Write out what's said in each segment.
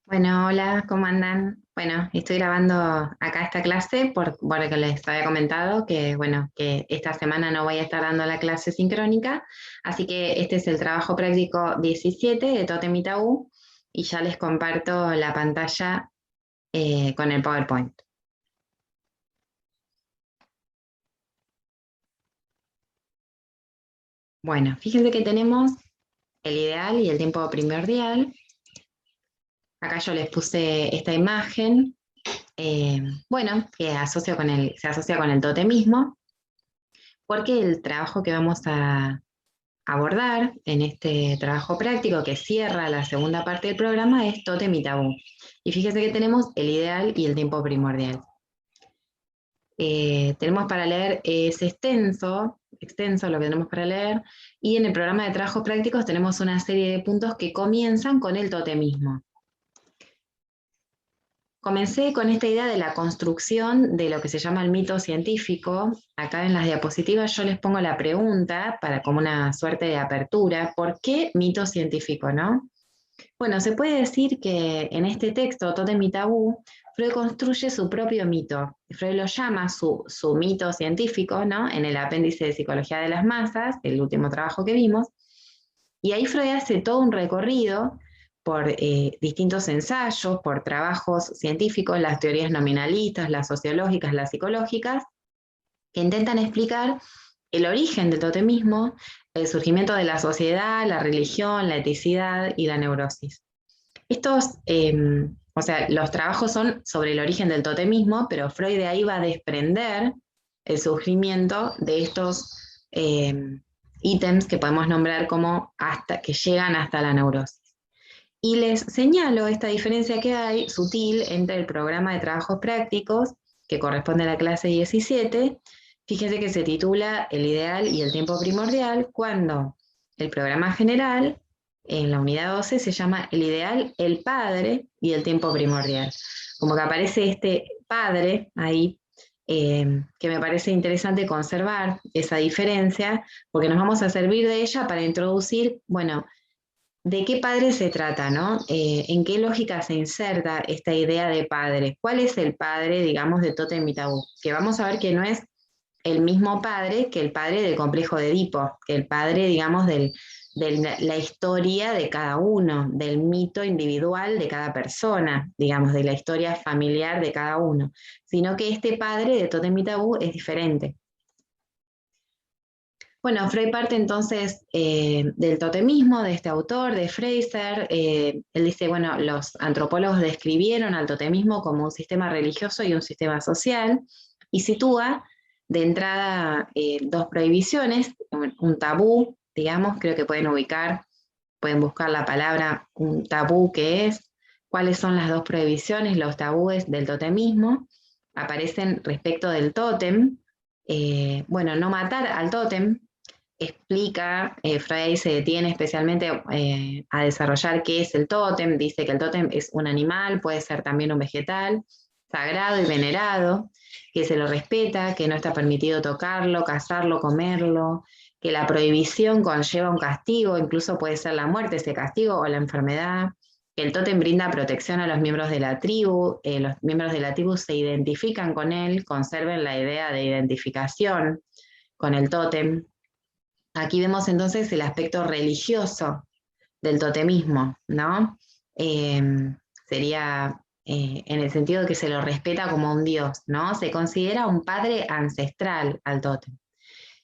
Bueno, hola, ¿cómo andan? Bueno, estoy grabando acá esta clase porque les había comentado que, bueno, que esta semana no voy a estar dando la clase sincrónica, así que este es el trabajo práctico 17 de Totem Itaú y ya les comparto la pantalla con el PowerPoint. Bueno, fíjense que tenemos el ideal y el tiempo primordial. Acá yo les puse esta imagen, bueno, que se asocia con el totemismo, porque el trabajo que vamos a abordar en este trabajo práctico que cierra la segunda parte del programa es Totem y Tabú. Y fíjese que tenemos el ideal y el tiempo primordial. Tenemos para leer, es extenso lo que tenemos para leer, y en el programa de trabajos prácticos tenemos una serie de puntos que comienzan con el totemismo. Comencé con esta idea de la construcción de lo que se llama el mito científico. Acá en las diapositivas yo les pongo la pregunta para como una suerte de apertura. ¿Por qué mito científico, no? Bueno, se puede decir que en este texto, Totem y Tabú, Freud construye su propio mito. Freud lo llama su mito científico, ¿no? En el apéndice de Psicología de las Masas, el último trabajo que vimos. Y ahí Freud hace todo un recorrido por distintos ensayos, por trabajos científicos, las teorías nominalistas, las sociológicas, las psicológicas, que intentan explicar el origen del totemismo, el surgimiento de la sociedad, la religión, la eticidad y la neurosis. O sea, los trabajos son sobre el origen del totemismo, pero Freud de ahí va a desprender el surgimiento de estos ítems que podemos nombrar como hasta que llegan hasta la neurosis. Y les señalo esta diferencia que hay sutil entre el programa de trabajos prácticos, que corresponde a la clase 17, fíjense que se titula El ideal y el tiempo primordial, cuando el programa general, en la unidad 12, se llama El ideal, el padre y el tiempo primordial. Como que aparece este padre ahí, que me parece interesante conservar esa diferencia, porque nos vamos a servir de ella para introducir, bueno, ¿de qué padre se trata, no? ¿En qué lógica se inserta esta idea de padre? ¿Cuál es el padre, digamos, de Totem y Tabú? Que vamos a ver que no es el mismo padre que el padre del complejo de Edipo, que el padre, digamos, de la historia de cada uno, del mito individual de cada persona, digamos, de la historia familiar de cada uno, sino que este padre de Totem y Tabú es diferente. Bueno, Freud parte entonces del totemismo de este autor, de Fraser. Él dice, bueno, los antropólogos describieron al totemismo como un sistema religioso y un sistema social, y sitúa de entrada dos prohibiciones, un tabú, digamos, creo que pueden buscar la palabra un tabú que es, cuáles son las dos prohibiciones, los tabúes del totemismo, aparecen respecto del tótem. Bueno, no matar al tótem, explica, Freud se detiene especialmente a desarrollar qué es el tótem, dice que el tótem es un animal, puede ser también un vegetal, sagrado y venerado, que se lo respeta, que no está permitido tocarlo, cazarlo, comerlo, que la prohibición conlleva un castigo, incluso puede ser la muerte, ese castigo, o la enfermedad, que el tótem brinda protección a los miembros de la tribu, los miembros de la tribu se identifican con él, conserven la idea de identificación con el tótem. Aquí vemos entonces el aspecto religioso del totemismo, ¿no? Eh, Sería en el sentido de que se lo respeta como un dios, ¿no? Se considera un padre ancestral al tótem.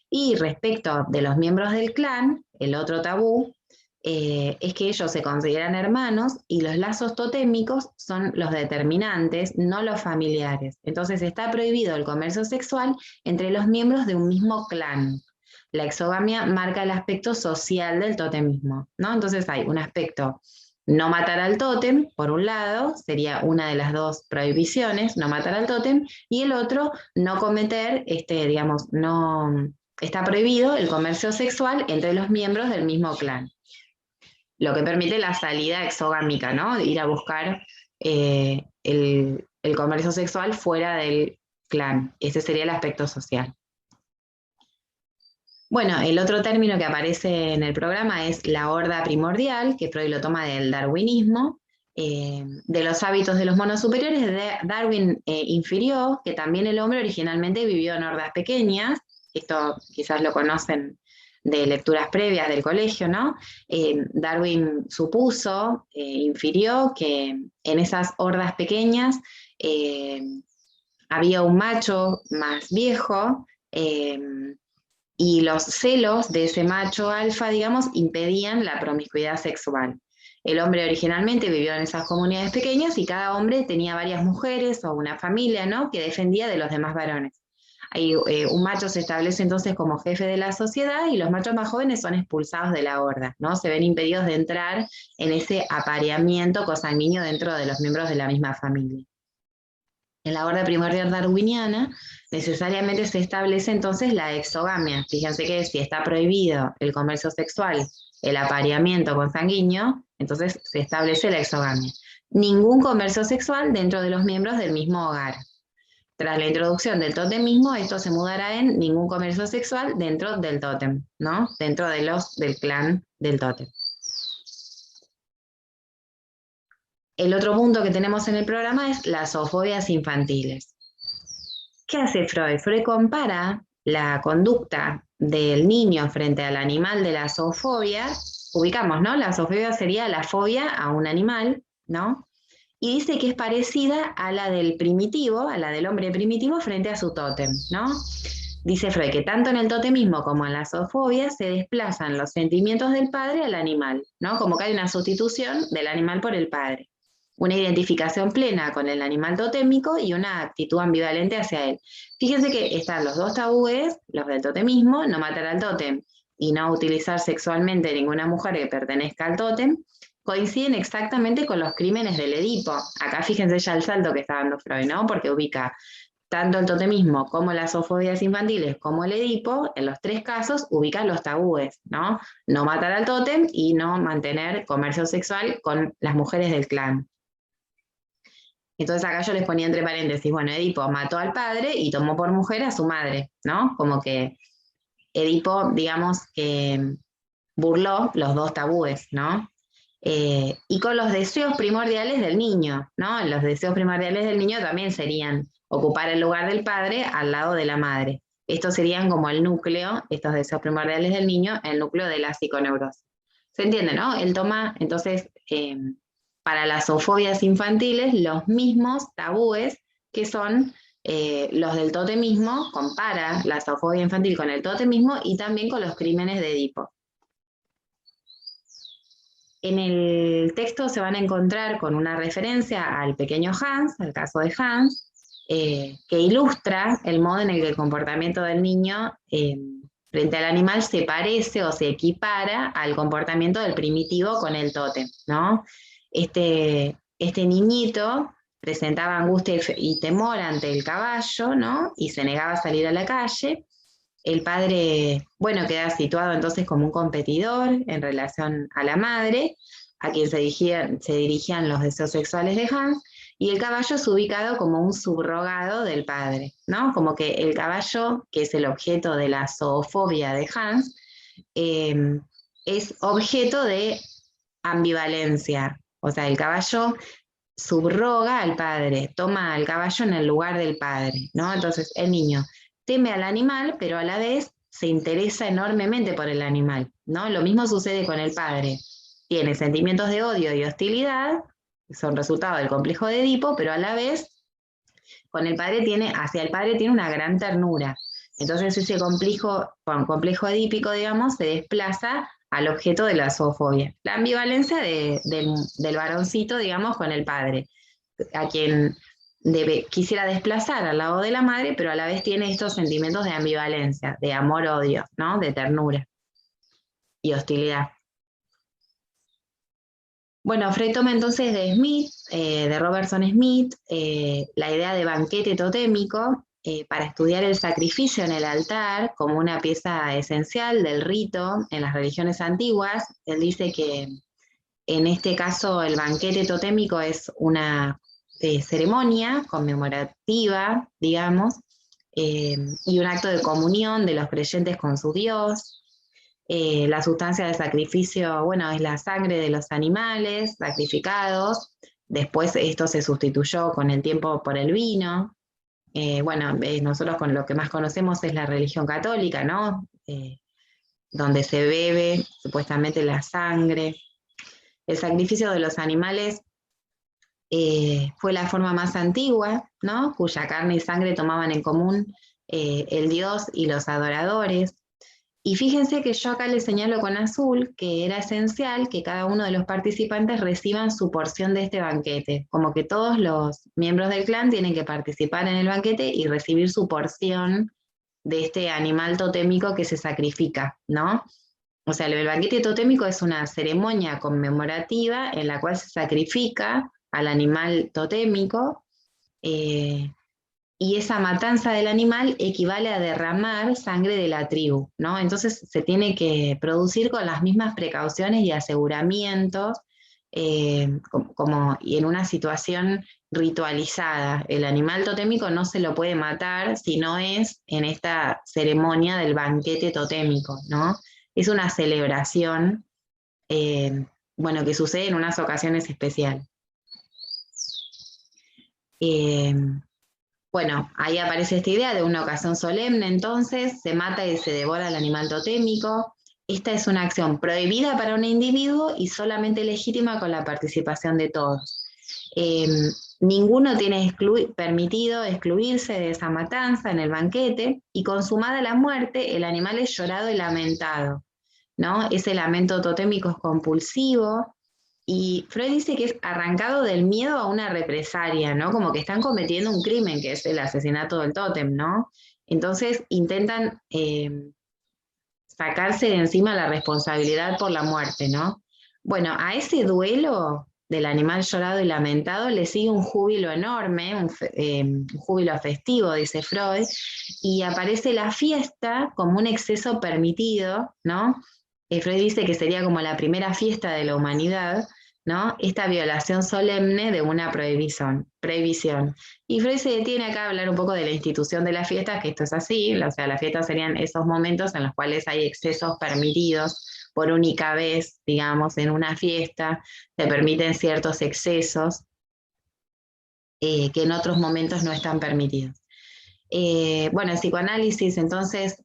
Y respecto de los miembros del clan, el otro tabú es que ellos se consideran hermanos y los lazos totémicos son los determinantes, no los familiares. Entonces está prohibido el comercio sexual entre los miembros de un mismo clan. La exogamia marca el aspecto social del totemismo, ¿no? Entonces hay un aspecto no matar al tótem, por un lado, sería una de las dos prohibiciones, no matar al tótem, y el otro, no cometer, digamos, no, está prohibido el comercio sexual entre los miembros del mismo clan, lo que permite la salida exogámica, ¿no? Ir a buscar el comercio sexual fuera del clan. Ese sería el aspecto social. Bueno, el otro término que aparece en el programa es la horda primordial, que Freud lo toma del darwinismo, De los hábitos de los monos superiores, Darwin infirió que también el hombre originalmente vivió en hordas pequeñas. Esto quizás lo conocen de lecturas previas del colegio, ¿no? Darwin supuso, infirió que en esas hordas pequeñas había un macho más viejo, y los celos de ese macho alfa, digamos, impedían la promiscuidad sexual. El hombre originalmente vivió en esas comunidades pequeñas y cada hombre tenía varias mujeres o una familia, ¿no?, que defendía de los demás varones. Ahí, un macho se establece entonces como jefe de la sociedad y los machos más jóvenes son expulsados de la horda, ¿no? Se ven impedidos de entrar en ese apareamiento cosanguíneo dentro de los miembros de la misma familia. En la horda primordial darwiniana, necesariamente se establece entonces la exogamia. Fíjense que si está prohibido el comercio sexual, el apareamiento consanguíneo, entonces se establece la exogamia. Ningún comercio sexual dentro de los miembros del mismo hogar. Tras la introducción del totemismo, esto se mudará en ningún comercio sexual dentro del tótem, ¿no? Dentro de del clan del tótem. El otro punto que tenemos en el programa es las zoofobias infantiles. ¿Qué hace Freud? Freud compara la conducta del niño frente al animal de la zoofobia. Ubicamos, ¿no? La zoofobia sería la fobia a un animal, ¿no? Y dice que es parecida a la del primitivo, a la del hombre primitivo frente a su tótem, ¿no? Dice Freud que tanto en el totemismo como en la zoofobia se desplazan los sentimientos del padre al animal, ¿no? Como que hay una sustitución del animal por el padre. Una identificación plena con el animal totémico y una actitud ambivalente hacia él. Fíjense que están los dos tabúes, los del totemismo, no matar al tótem y no utilizar sexualmente ninguna mujer que pertenezca al tótem, coinciden exactamente con los crímenes del Edipo. Acá fíjense ya el salto que está dando Freud, ¿no? Porque ubica tanto el totemismo como las zoofobias infantiles como el Edipo, en los tres casos ubican los tabúes, ¿no? No matar al tótem y no mantener comercio sexual con las mujeres del clan. Entonces acá yo les ponía entre paréntesis, bueno, Edipo mató al padre y tomó por mujer a su madre, ¿no? Como que Edipo, digamos que burló los dos tabúes, ¿no? Y con los deseos primordiales del niño, ¿no? Los deseos primordiales del niño también serían ocupar el lugar del padre al lado de la madre. Estos serían como el núcleo, estos deseos primordiales del niño, el núcleo de la psiconeurosis. ¿Se entiende, no? Él toma, entonces, para las zoofobias infantiles, los mismos tabúes que son los del totemismo, compara la zoofobia infantil con el totemismo y también con los crímenes de Edipo. En el texto se van a encontrar con una referencia al pequeño Hans, al caso de Hans, que ilustra el modo en el que el comportamiento del niño frente al animal se parece o se equipara al comportamiento del primitivo con el tótem, ¿no? Este niñito presentaba angustia y temor ante el caballo, ¿no? Y se negaba a salir a la calle. El padre, bueno, queda situado entonces como un competidor en relación a la madre, a quien se dirigían los deseos sexuales de Hans, y el caballo es ubicado como un subrogado del padre, ¿no? Como que el caballo, que es el objeto de la zoofobia de Hans, es objeto de ambivalencia. O sea, el caballo subroga al padre, toma al caballo en el lugar del padre, ¿no? Entonces el niño teme al animal, pero a la vez se interesa enormemente por el animal, ¿no? Lo mismo sucede con el padre. Tiene sentimientos de odio y hostilidad, que son resultado del complejo de Edipo, pero a la vez con el padre hacia el padre tiene una gran ternura. Entonces ese complejo edípico, digamos, se desplaza al objeto de la zoofobia. La ambivalencia del varoncito, digamos, con el padre, a quien quisiera desplazar al lado de la madre, pero a la vez tiene estos sentimientos de ambivalencia, de amor-odio, ¿no? De ternura y hostilidad. Bueno, Freud toma entonces de Smith, de Robertson Smith, la idea de banquete totémico para estudiar el sacrificio en el altar como una pieza esencial del rito en las religiones antiguas. Él dice que en este caso el banquete totémico es una ceremonia conmemorativa, digamos, y un acto de comunión de los creyentes con su Dios. La sustancia de sacrificio, bueno, es la sangre de los animales sacrificados. Después esto se sustituyó con el tiempo por el vino. Bueno, nosotros con lo que más conocemos es la religión católica, ¿no? Donde se bebe supuestamente la sangre. El sacrificio de los animales fue la forma más antigua, ¿no? Cuya carne y sangre tomaban en común el dios y los adoradores. Y fíjense que yo acá les señalo con azul que era esencial que cada uno de los participantes reciban su porción de este banquete, como que todos los miembros del clan tienen que participar en el banquete y recibir su porción de este animal totémico que se sacrifica, ¿no? O sea, el banquete totémico es una ceremonia conmemorativa en la cual se sacrifica al animal totémico, y esa matanza del animal equivale a derramar sangre de la tribu, ¿no? Entonces se tiene que producir con las mismas precauciones y aseguramientos, y en una situación ritualizada. El animal totémico no se lo puede matar si no es en esta ceremonia del banquete totémico, ¿no? Es una celebración, bueno, que sucede en unas ocasiones especiales. Bueno, ahí aparece esta idea de una ocasión solemne, entonces se mata y se devora al animal totémico. Esta es una acción prohibida para un individuo y solamente legítima con la participación de todos. Ninguno tiene permitido excluirse de esa matanza en el banquete, y consumada la muerte, el animal es llorado y lamentado, ¿no? Ese lamento totémico es compulsivo, y Freud dice que es arrancado del miedo a una represalia, ¿no? Como que están cometiendo un crimen, que es el asesinato del tótem, ¿no? Entonces intentan sacarse de encima la responsabilidad por la muerte, ¿no? Bueno, a ese duelo del animal llorado y lamentado le sigue un júbilo enorme, un júbilo festivo, dice Freud, y aparece la fiesta como un exceso permitido, ¿no? Freud dice que sería como la primera fiesta de la humanidad, ¿no? Esta violación solemne de una prohibición. Y Freud se detiene acá a hablar un poco de la institución de las fiestas, que esto es así, o sea, las fiestas serían esos momentos en los cuales hay excesos permitidos por única vez, digamos, en una fiesta, se permiten ciertos excesos que en otros momentos no están permitidos. Bueno, el psicoanálisis entonces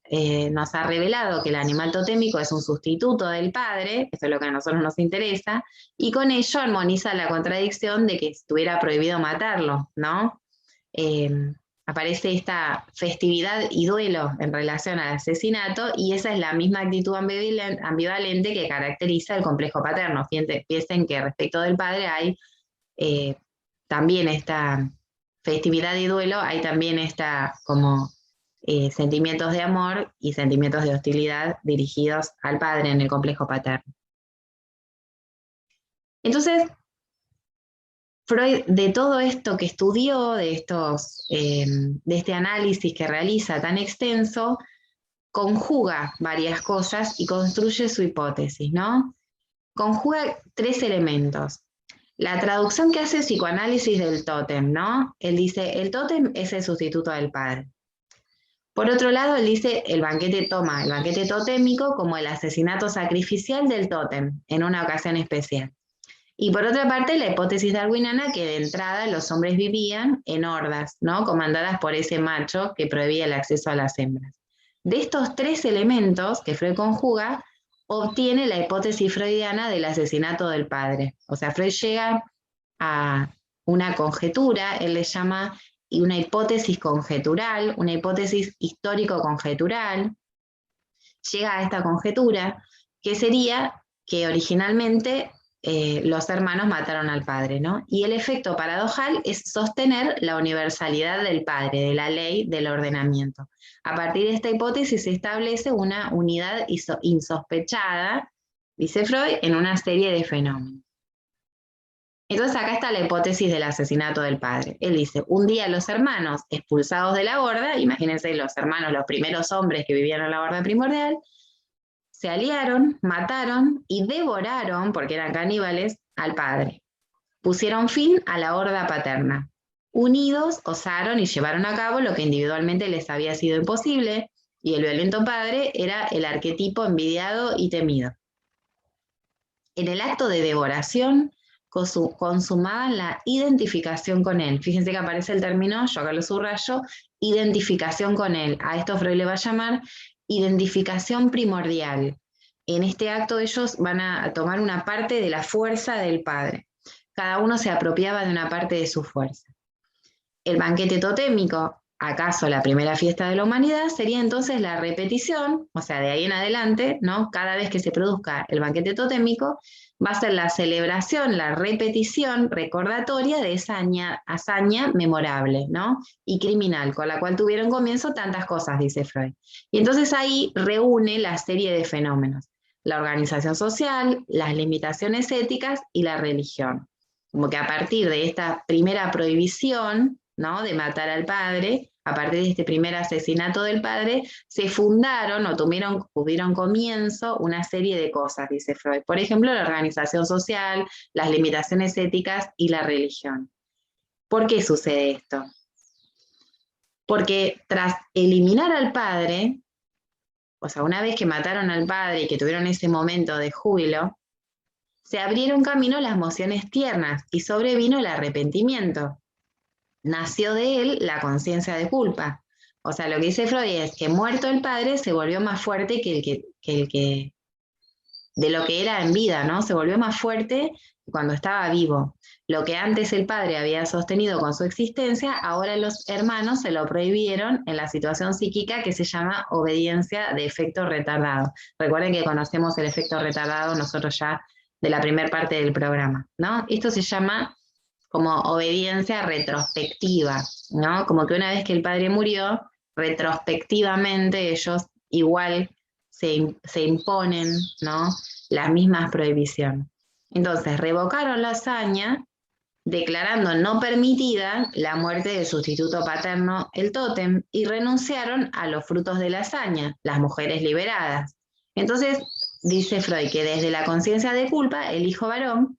nos ha revelado que el animal totémico es un sustituto del padre, eso es lo que a nosotros nos interesa, y con ello armoniza la contradicción de que estuviera prohibido matarlo, ¿no? Aparece esta festividad y duelo en relación al asesinato, y esa es la misma actitud ambivalente que caracteriza el complejo paterno. Piensen que respecto del padre hay también esta festividad y duelo, hay también como sentimientos de amor y sentimientos de hostilidad dirigidos al padre en el complejo paterno. Entonces, Freud, de todo esto que estudió, de este análisis que realiza tan extenso, conjuga varias cosas y construye su hipótesis, ¿no? Conjuga 3 elementos. La traducción que hace el psicoanálisis del tótem, ¿no? Él dice, el tótem es el sustituto del padre. Por otro lado, él dice, toma el banquete totémico como el asesinato sacrificial del tótem, en una ocasión especial. Y por otra parte, la hipótesis darwiniana, que de entrada los hombres vivían en hordas, ¿no? Comandadas por ese macho que prohibía el acceso a las hembras. De estos 3 elementos que Freud conjuga, obtiene la hipótesis freudiana del asesinato del padre. O sea, Freud llega a una conjetura, él le llama una hipótesis conjetural, una hipótesis histórico-conjetural. Llega a esta conjetura, que sería que originalmente los hermanos mataron al padre, ¿no? Y el efecto paradojal es sostener la universalidad del padre, de la ley, del ordenamiento. A partir de esta hipótesis se establece una unidad insospechada, dice Freud, en una serie de fenómenos. Entonces acá está la hipótesis del asesinato del padre. Él dice, un día los hermanos expulsados de la horda, imagínense los hermanos, los primeros hombres que vivían en la horda primordial, se aliaron, mataron y devoraron, porque eran caníbales, al padre. Pusieron fin a la horda paterna. Unidos, osaron y llevaron a cabo lo que individualmente les había sido imposible, y el violento padre era el arquetipo envidiado y temido. En el acto de devoración consumaban la identificación con él. Fíjense que aparece el término, yo acá lo subrayo, identificación con él. A esto Freud le va a llamar identificación primordial. En este acto ellos van a tomar una parte de la fuerza del padre. Cada uno se apropiaba de una parte de su fuerza. El banquete totémico, acaso la primera fiesta de la humanidad, sería entonces la repetición, o sea, de ahí en adelante, ¿no? Cada vez que se produzca el banquete totémico, va a ser la celebración, la repetición recordatoria de esa hazaña memorable, ¿no? Y criminal, con la cual tuvieron comienzo tantas cosas, dice Freud. Y entonces ahí reúne la serie de fenómenos: la organización social, las limitaciones éticas y la religión. Como que a partir de esta primera prohibición, ¿no?, de matar al padre, a partir de este primer asesinato del padre, se fundaron o tuvieron comienzo una serie de cosas, dice Freud. Por ejemplo, la organización social, las limitaciones éticas y la religión. ¿Por qué sucede esto? Porque tras eliminar al padre, o sea, una vez que mataron al padre y que tuvieron ese momento de júbilo, se abrieron camino las emociones tiernas y sobrevino el arrepentimiento. Nació de él la conciencia de culpa. O sea, lo que dice Freud es que muerto el padre se volvió más fuerte de lo que era en vida, ¿no? Se volvió más fuerte cuando estaba vivo. Lo que antes el padre había sostenido con su existencia, ahora los hermanos se lo prohibieron en la situación psíquica que se llama obediencia de efecto retardado. Recuerden que conocemos el efecto retardado nosotros ya de la primera parte del programa, ¿no? Esto se llama como obediencia retrospectiva, ¿no? Como que una vez que el padre murió, retrospectivamente ellos igual se imponen, ¿no?, las mismas prohibiciones. Entonces, revocaron la hazaña, declarando no permitida la muerte del sustituto paterno, el tótem, y renunciaron a los frutos de la hazaña, las mujeres liberadas. Entonces, dice Freud que desde la conciencia de culpa, el hijo varón,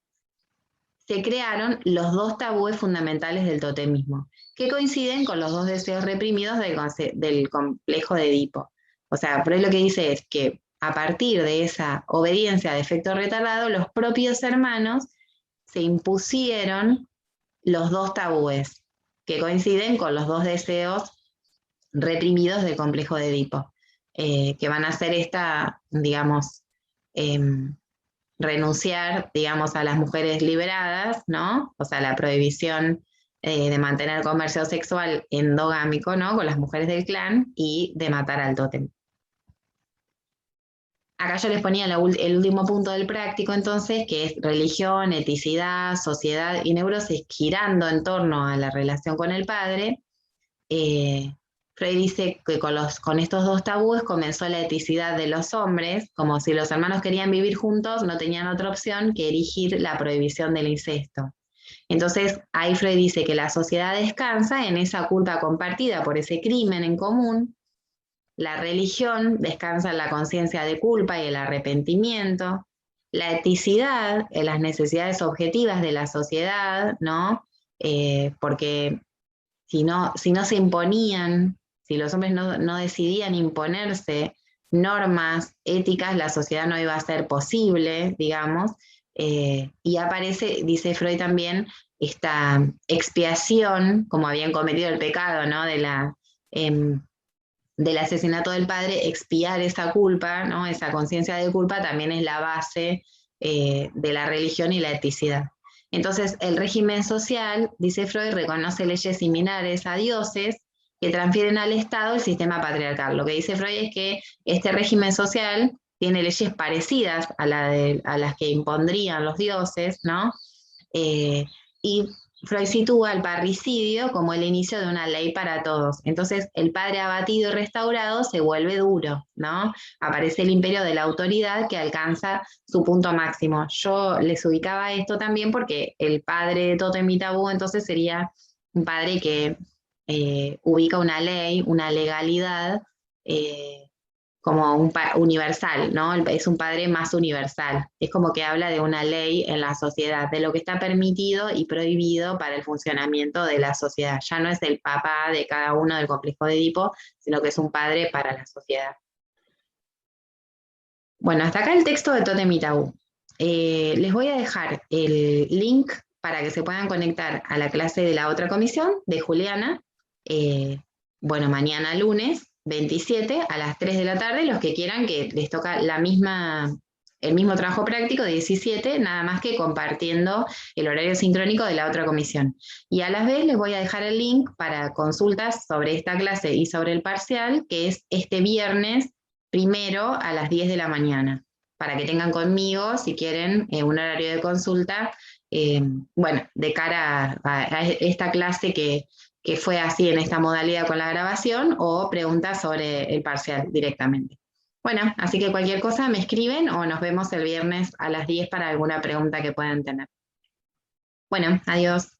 se crearon los dos tabúes fundamentales del totemismo, que coinciden con los dos deseos reprimidos del complejo de Edipo. O sea, Freud lo que dice es que a partir de esa obediencia de efecto retardado, los propios hermanos se impusieron los dos tabúes, que coinciden con los dos deseos reprimidos del complejo de Edipo, que van a ser esta, digamos, renunciar, digamos, a las mujeres liberadas, ¿no? O sea, la prohibición de mantener comercio sexual endogámico, ¿no?, con las mujeres del clan, y de matar al tótem. Acá yo les ponía el último punto del práctico, entonces, que es religión, eticidad, sociedad y neurosis, girando en torno a la relación con el padre. Freud dice que con estos dos tabúes comenzó la eticidad de los hombres, como si los hermanos querían vivir juntos, no tenían otra opción que erigir la prohibición del incesto. Entonces, ahí Freud dice que la sociedad descansa en esa culpa compartida por ese crimen en común. La religión descansa en la conciencia de culpa y el arrepentimiento. La eticidad en las necesidades objetivas de la sociedad, ¿no? Porque si no se imponían, si los hombres no decidían imponerse normas éticas, la sociedad no iba a ser posible, digamos, y aparece, dice Freud también, esta expiación, como habían cometido el pecado, ¿no?, del asesinato del padre, expiar esa culpa, ¿no?, esa conciencia de culpa también es la base de la religión y la eticidad. Entonces, el régimen social, dice Freud, reconoce leyes similares a dioses que transfieren al Estado el sistema patriarcal. Lo que dice Freud es que este régimen social tiene leyes parecidas a las que impondrían los dioses, ¿no? Y Freud sitúa el parricidio como el inicio de una ley para todos. Entonces, el padre abatido y restaurado se vuelve duro, ¿no? Aparece el imperio de la autoridad que alcanza su punto máximo. Yo les ubicaba esto también porque el padre de Tótem y Tabú entonces sería un padre que ubica una ley, una legalidad, como universal, ¿no? Es un padre más universal. Es como que habla de una ley en la sociedad, de lo que está permitido y prohibido para el funcionamiento de la sociedad. Ya no es el papá de cada uno del complejo de Edipo, sino que es un padre para la sociedad. Bueno, hasta acá el texto de Tótem y Tabú. Les voy a dejar el link para que se puedan conectar a la clase de la otra comisión, de Juliana, bueno, mañana lunes 27 a las 3 de la tarde, los que quieran, que les toca el mismo trabajo práctico, 17, nada más que compartiendo el horario sincrónico de la otra comisión. Y a la vez les voy a dejar el link para consultas sobre esta clase y sobre el parcial, que es este viernes primero a las 10 de la mañana, para que tengan conmigo, si quieren, un horario de consulta, bueno, de cara a esta clase que fue así en esta modalidad con la grabación, o preguntas sobre el parcial directamente. Bueno, así que cualquier cosa me escriben o nos vemos el viernes a las 10 para alguna pregunta que puedan tener. Bueno, adiós.